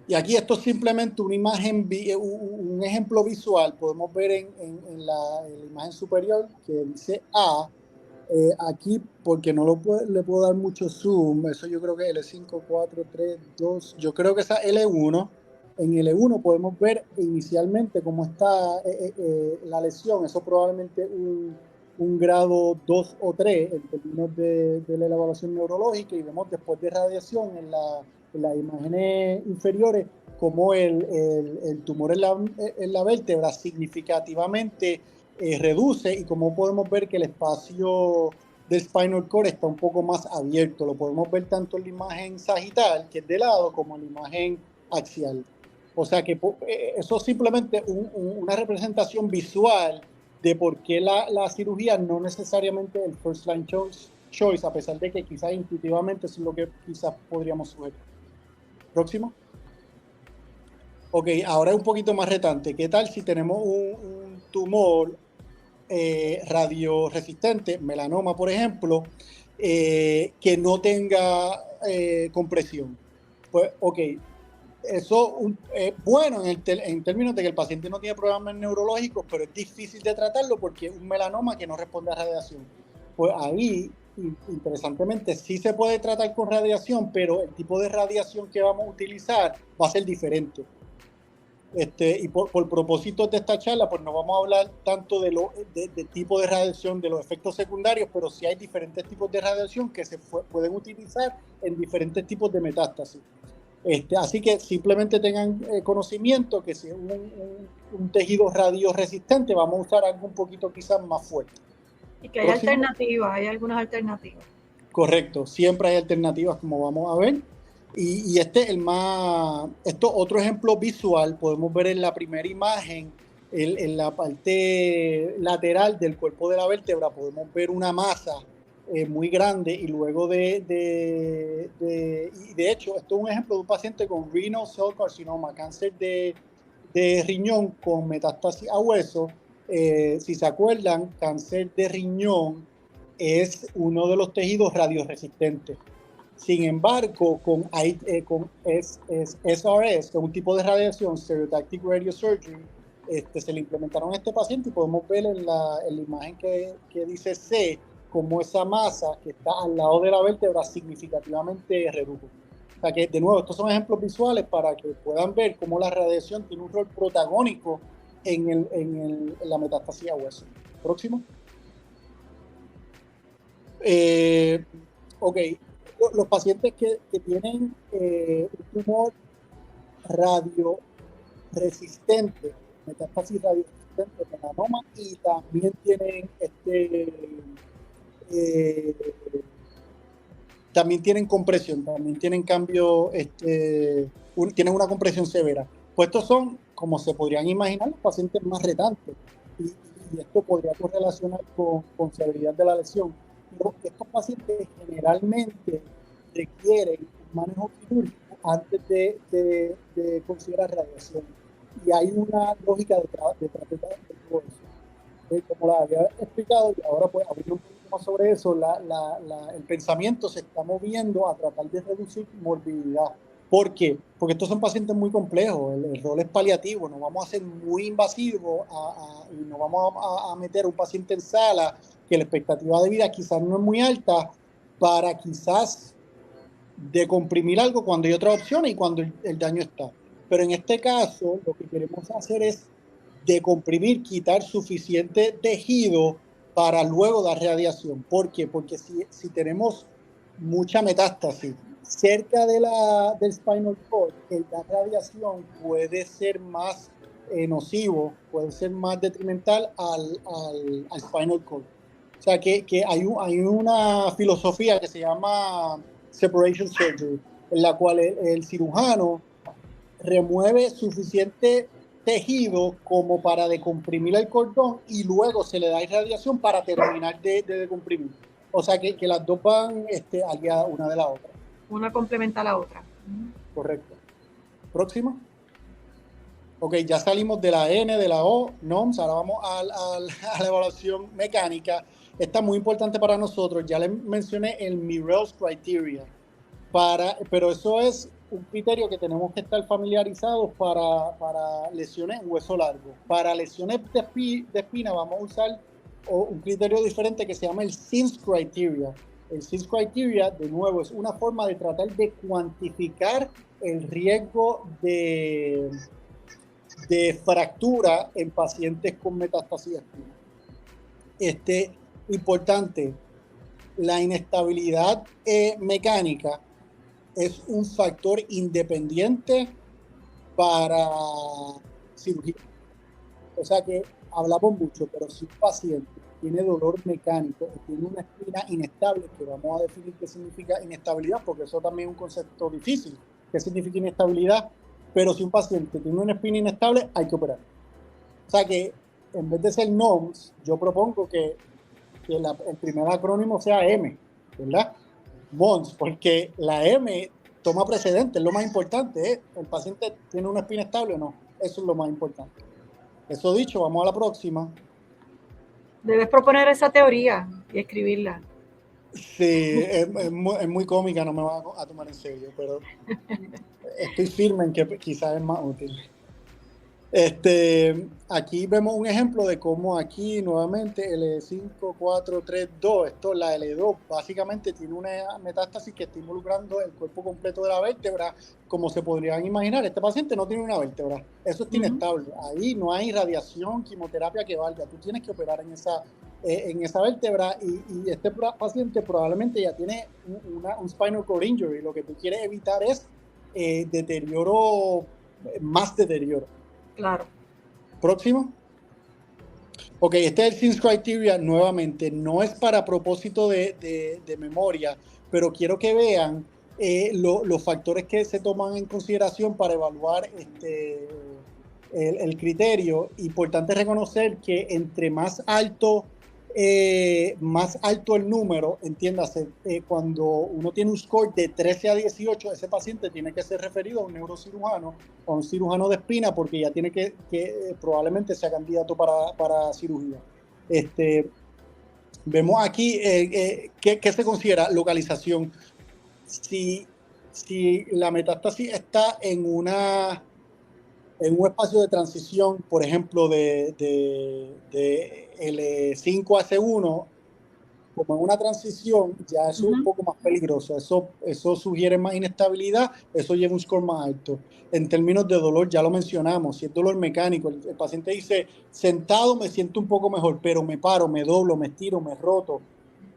Y aquí esto es simplemente una imagen, un ejemplo visual. Podemos ver en la imagen superior que dice A. Aquí, porque no le puedo dar mucho zoom, eso yo creo que es L5, 4, 3, 2, yo creo que esa L1. En L1 podemos ver inicialmente cómo está la lesión, eso probablemente un grado 2 o 3 en términos de la evaluación neurológica, y vemos después de radiación en las imágenes inferiores cómo el tumor en la vértebra significativamente reduce, y como podemos ver que el espacio del spinal cord está un poco más abierto. Lo podemos ver tanto en la imagen sagital, que es de lado, como en la imagen axial. O sea que eso es simplemente una representación visual de por qué la cirugía no necesariamente el first line choice, a pesar de que quizás intuitivamente es lo que quizás podríamos sugerir. Próximo. Ok, ahora es un poquito más retante. ¿Qué tal si tenemos un tumor radioresistente, melanoma por ejemplo, que no tenga compresión? Pues, ok, eso es bueno en términos de que el paciente no tiene problemas neurológicos, pero es difícil de tratarlo porque es un melanoma que no responde a radiación. Pues ahí, interesantemente, sí se puede tratar con radiación, pero el tipo de radiación que vamos a utilizar va a ser diferente. Y por propósito de esta charla, pues no vamos a hablar tanto de tipo de radiación, de los efectos secundarios, pero sí hay diferentes tipos de radiación que se pueden utilizar en diferentes tipos de metástasis. Así que simplemente tengan conocimiento que si es un tejido radioresistente, vamos a usar algo un poquito quizás más fuerte. Y que hay alternativas, hay algunas alternativas. Correcto, siempre hay alternativas, como vamos a ver. Y esto otro ejemplo visual, podemos ver en la primera imagen, en la parte lateral del cuerpo de la vértebra, podemos ver una masa muy grande y luego y de hecho, esto es un ejemplo de un paciente con renal cell carcinoma, cáncer de riñón con metástasis a hueso. Si se acuerdan, cáncer de riñón es uno de los tejidos radioresistentes. Sin embargo, con SRS, que es un tipo de radiación, Stereotactic Radiosurgery, se le implementaron a este paciente y podemos ver en la imagen que dice C, como esa masa que está al lado de la vértebra significativamente redujo. O sea que, de nuevo, estos son ejemplos visuales para que puedan ver cómo la radiación tiene un rol protagónico en la metástasis a hueso. Próximo. Ok, los pacientes que tienen un tumor radioresistente, metástasis radioresistente, melanoma, y también tienen compresión, también tienen cambio, tienen una compresión severa. Pues estos son, como se podrían imaginar, los pacientes más retantes, y esto podría correlacionar con severidad de la lesión. Pero estos pacientes generalmente requieren un manejo quirúrgico antes de considerar radiación. Y hay una lógica detrás de todo eso. Como la había explicado, y ahora pues abriendo un poquito más sobre eso, el pensamiento se está moviendo a tratar de reducir morbilidad. ¿Por qué? Porque estos son pacientes muy complejos, el rol es paliativo, no vamos a ser muy invasivos y no vamos a meter a un paciente en sala que la expectativa de vida quizás no es muy alta para quizás decomprimir algo cuando hay otras opciones y cuando el daño está. Pero en este caso, lo que queremos hacer es decomprimir, quitar suficiente tejido para luego dar radiación. ¿Por qué? Porque si tenemos mucha metástasis cerca del spinal cord, el dar radiación puede ser más nocivo, puede ser más detrimental al spinal cord. O sea que hay una filosofía que se llama separation surgery, en la cual el cirujano remueve suficiente tejido como para decomprimir el cordón y luego se le da irradiación para terminar de decomprimir. O sea que las dos van aliadas una de la otra. Una complementa a la otra. Correcto. Próximo. Ok, ya salimos de la N, de la O, NOMS, ahora vamos a la evaluación mecánica. Esta es muy importante para nosotros, ya les mencioné el Mirrell's Criteria, pero eso es un criterio que tenemos que estar familiarizados para lesiones en hueso largo. Para lesiones de espina vamos a usar un criterio diferente que se llama el SINS Criteria. El SINS Criteria, de nuevo, es una forma de tratar de cuantificar el riesgo de fractura en pacientes con metástasis espina. Importante, la inestabilidad mecánica es un factor independiente para cirugía. O sea que hablamos mucho, pero si un paciente tiene dolor mecánico o tiene una espina inestable, que vamos a definir qué significa inestabilidad, porque eso también es un concepto difícil. ¿Qué significa inestabilidad? Pero si un paciente tiene una espina inestable, hay que operar. O sea que en vez de ser NOMS, yo propongo que el primer acrónimo sea M, ¿verdad? MONS, porque la M toma precedente, es lo más importante, ¿eh? ¿El paciente tiene una espina estable o no? Eso es lo más importante. Eso dicho, vamos a la próxima. Debes proponer esa teoría y escribirla. Sí, es muy cómica, no me va a tomar en serio, pero estoy firme en que quizás es más útil. Aquí vemos un ejemplo de cómo aquí nuevamente L5432, esto la L2, básicamente tiene una metástasis que está involucrando el cuerpo completo de la vértebra, como se podrían imaginar. Este paciente no tiene una vértebra, eso está inestable. Ahí no hay radiación, quimioterapia que valga, tú tienes que operar en esa vértebra y este paciente probablemente ya tiene un spinal cord injury. Lo que tú quieres evitar es deterioro, más deterioro. Claro. Próximo. Ok, este es el SINS Criteria. Nuevamente, no es para propósito de memoria, pero quiero que vean los factores que se toman en consideración para evaluar el criterio. Importante reconocer que entre más alto el número, entiéndase, cuando uno tiene un score de 13 a 18, ese paciente tiene que ser referido a un neurocirujano o a un cirujano de espina, porque ya tiene que probablemente sea candidato para cirugía. Vemos aquí ¿qué se considera? Localización. Si la metástasis está en un espacio de transición, por ejemplo, de L5 a C1, como en una transición, ya eso es un poco más peligroso. Eso sugiere más inestabilidad, eso lleva un score más alto. En términos de dolor, ya lo mencionamos, si es dolor mecánico, el paciente dice, sentado me siento un poco mejor, pero me paro, me doblo, me estiro, me roto.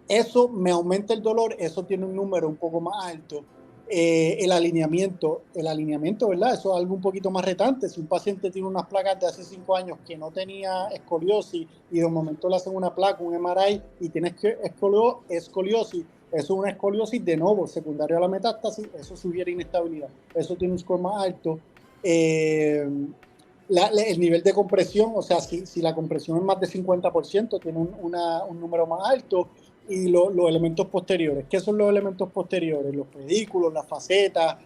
Eso me aumenta el dolor, eso tiene un número un poco más alto. El alineamiento, ¿verdad? Eso es algo un poquito más retante. Si un paciente tiene unas placas de hace 5 años que no tenía escoliosis y de momento le hacen una placa, un MRI y tiene escoliosis, eso es una escoliosis de nuevo, secundario a la metástasis, eso sugiere inestabilidad. Eso tiene un score más alto. El nivel de compresión, o sea, si la compresión es más de 50%, tiene un número más alto. Y los elementos posteriores. ¿Qué son los elementos posteriores? Los pedículos, las facetas.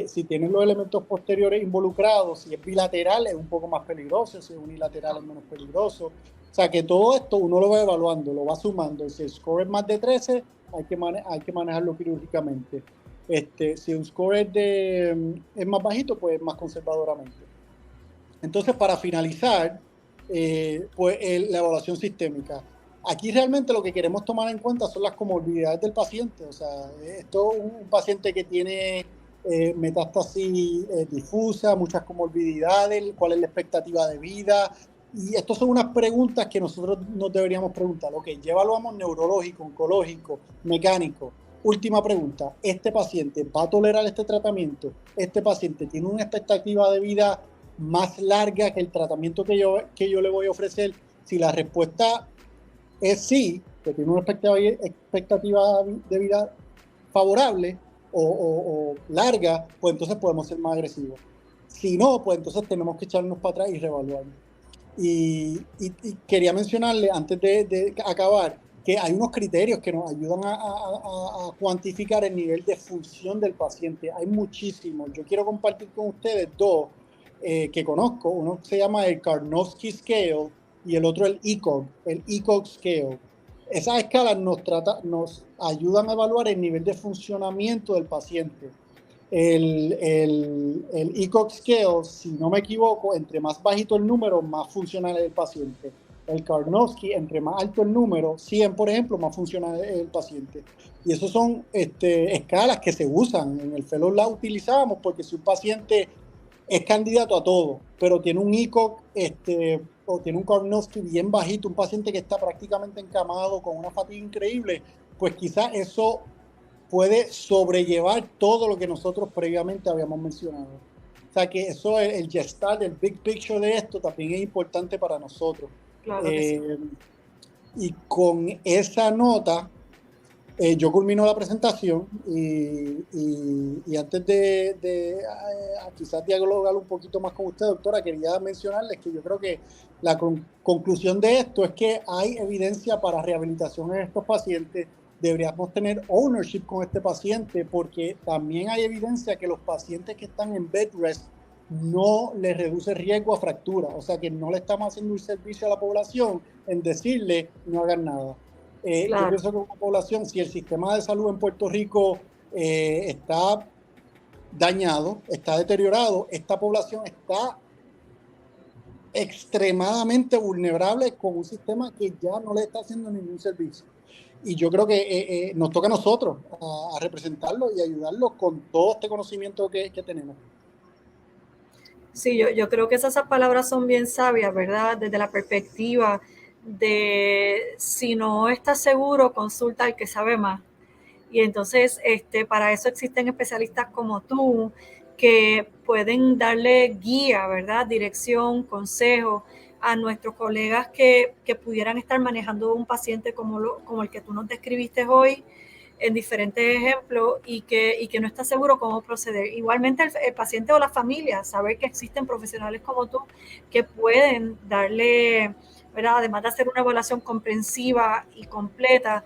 Si tienen los elementos posteriores involucrados, si es bilateral es un poco más peligroso, si es unilateral es menos peligroso. O sea que todo esto uno lo va evaluando, lo va sumando. Si el score es más de 13, hay que manejarlo quirúrgicamente. Si un score es más bajito, pues más conservadoramente. Entonces, para finalizar, pues la evaluación sistémica. Aquí realmente lo que queremos tomar en cuenta son las comorbilidades del paciente. O sea, esto es un paciente que tiene metástasis difusa, muchas comorbilidades, cuál es la expectativa de vida. Y estas son unas preguntas que nosotros nos deberíamos preguntar. Ok, ya evaluamos neurológico, oncológico, mecánico. Última pregunta, ¿este paciente va a tolerar este tratamiento? ¿Este paciente tiene una expectativa de vida más larga que el tratamiento que yo le voy a ofrecer? Si la respuesta es sí, que tiene una expectativa de vida favorable o larga, pues entonces podemos ser más agresivos. Si no, pues entonces tenemos que echarnos para atrás y reevaluar. Y quería mencionarle, antes de acabar, que hay unos criterios que nos ayudan a cuantificar el nivel de función del paciente. Hay muchísimos. Yo quiero compartir con ustedes dos que conozco. Uno se llama el Karnofsky Scale y el otro el ECOG Scale. Esas escalas nos ayudan a evaluar el nivel de funcionamiento del paciente. El ECOG Scale, si no me equivoco, entre más bajito el número, más funcional es el paciente. El Karnofsky, entre más alto el número, 100 por ejemplo, más funcional es el paciente. Y esos son escalas que se usan. En el fellow las utilizamos porque si un paciente es candidato a todo, pero tiene un ECOG o tiene un Karnofsky bien bajito, un paciente que está prácticamente encamado con una fatiga increíble, pues quizás eso puede sobrellevar todo lo que nosotros previamente habíamos mencionado. O sea que eso, el gestalt, el big picture de esto también es importante para nosotros. Claro que sí. Y con esa nota, yo culmino la presentación y antes de quizás dialogar un poquito más con usted, doctora, quería mencionarles que yo creo que la conclusión de esto es que hay evidencia para rehabilitación en estos pacientes. Deberíamos tener ownership con este paciente porque también hay evidencia que los pacientes que están en bed rest no les reduce riesgo a fractura, o sea que no le estamos haciendo un servicio a la población en decirle no hagan nada. Claro. Yo pienso que una población, si el sistema de salud en Puerto Rico está dañado, está deteriorado, esta población está extremadamente vulnerables con un sistema que ya no le está haciendo ningún servicio. Y yo creo que nos toca a nosotros a representarlo y ayudarlo con todo este conocimiento que tenemos. Sí, yo creo que esas palabras son bien sabias, ¿verdad? Desde la perspectiva de si no estás seguro, consulta al que sabe más. Y entonces, para eso existen especialistas como tú que pueden darle guía, ¿verdad? Dirección, consejo a nuestros colegas que pudieran estar manejando un paciente como el que tú nos describiste hoy en diferentes ejemplos y que no está seguro cómo proceder. Igualmente el paciente o la familia, saber que existen profesionales como tú que pueden darle, ¿verdad? Además de hacer una evaluación comprensiva y completa,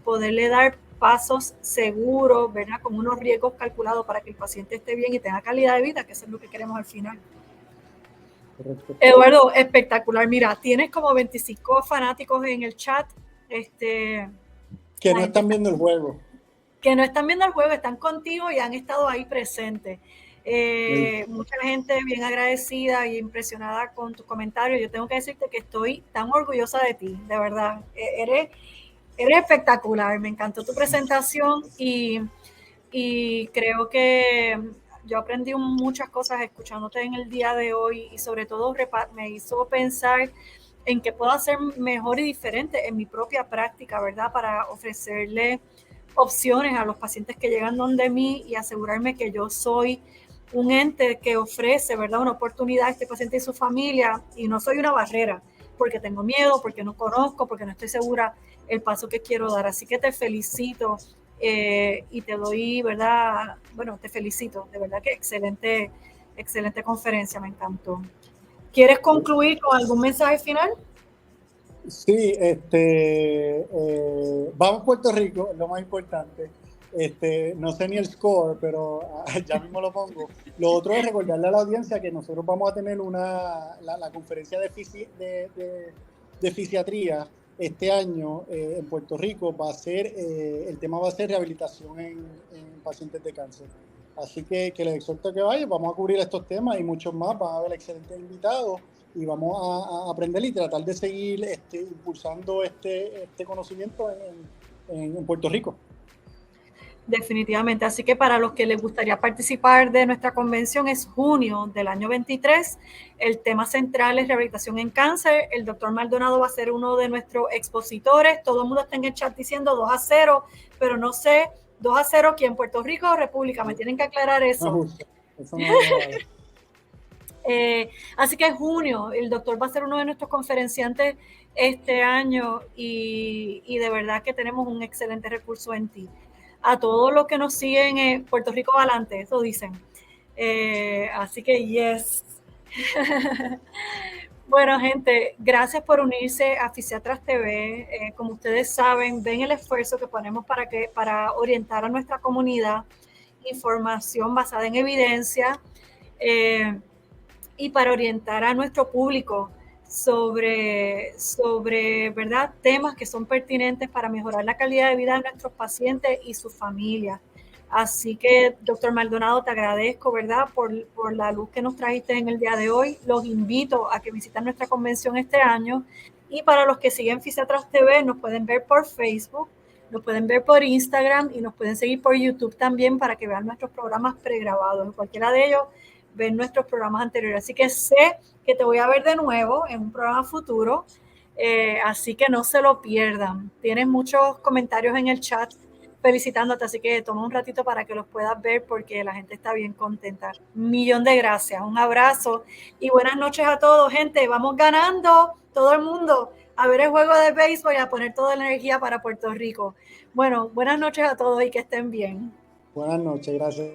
poderle dar pasos seguros, ¿verdad? Con unos riesgos calculados para que el paciente esté bien y tenga calidad de vida, que eso es lo que queremos al final. Correcto. Eduardo, espectacular. Mira, tienes como 25 fanáticos en el chat. Que no están viendo el juego. Que no están viendo el juego, están contigo y han estado ahí presentes. Mucha gente bien agradecida y impresionada con tus comentarios. Yo tengo que decirte que estoy tan orgullosa de ti, de verdad. Eres espectacular, me encantó tu presentación y creo que yo aprendí muchas cosas escuchándote en el día de hoy y sobre todo me hizo pensar en qué puedo hacer mejor y diferente en mi propia práctica, ¿verdad? Para ofrecerle opciones a los pacientes que llegan donde mí y asegurarme que yo soy un ente que ofrece, ¿verdad? Una oportunidad a este paciente y su familia y no soy una barrera porque tengo miedo, porque no conozco, porque no estoy segura el paso que quiero dar. Así que te felicito y te doy, ¿verdad? Bueno, te felicito, de verdad que excelente conferencia, me encantó. ¿Quieres concluir con algún mensaje final? Sí, vamos a Puerto Rico, es lo más importante. No sé ni el score, pero ya mismo lo pongo. Lo otro es recordarle a la audiencia que nosotros vamos a tener la conferencia de fisiatría este año en Puerto Rico. El tema va a ser rehabilitación en pacientes de cáncer. Así que les exhorto a que vayan, vamos a cubrir estos temas y muchos más, van a haber excelentes invitados y vamos a aprender y tratar de seguir impulsando este conocimiento en Puerto Rico. Definitivamente, así que para los que les gustaría participar de nuestra convención es junio del año 23, el tema central es rehabilitación en cáncer, el doctor Maldonado va a ser uno de nuestros expositores, todo el mundo está en el chat diciendo 2-0, pero no sé, 2-0 aquí en Puerto Rico o República, me tienen que aclarar eso. Eso no así que en junio el doctor va a ser uno de nuestros conferenciantes este año y de verdad que tenemos un excelente recurso en ti. A todos los que nos siguen en Puerto Rico adelante, eso dicen. Así que yes. Bueno, gente, gracias por unirse a Fisiatras TV. Como ustedes saben, ven el esfuerzo que ponemos para orientar a nuestra comunidad, información basada en evidencia y para orientar a nuestro público sobre ¿verdad? Temas que son pertinentes para mejorar la calidad de vida de nuestros pacientes y sus familias. Así que, doctor Maldonado, te agradezco, ¿verdad?, por la luz que nos trajiste en el día de hoy. Los invito a que visiten nuestra convención este año. Y para los que siguen Fisiatras TV, nos pueden ver por Facebook, nos pueden ver por Instagram y nos pueden seguir por YouTube también para que vean nuestros programas pregrabados. En cualquiera de ellos, ver nuestros programas anteriores. Así que sé que te voy a ver de nuevo en un programa futuro. Así que no se lo pierdan. Tienes muchos comentarios en el chat felicitándote, así que toma un ratito para que los puedas ver porque la gente está bien contenta. Un millón de gracias, un abrazo y buenas noches a todos, gente. Vamos ganando, todo el mundo, a ver el juego de béisbol y a poner toda la energía para Puerto Rico. Bueno, buenas noches a todos y que estén bien. Buenas noches, gracias.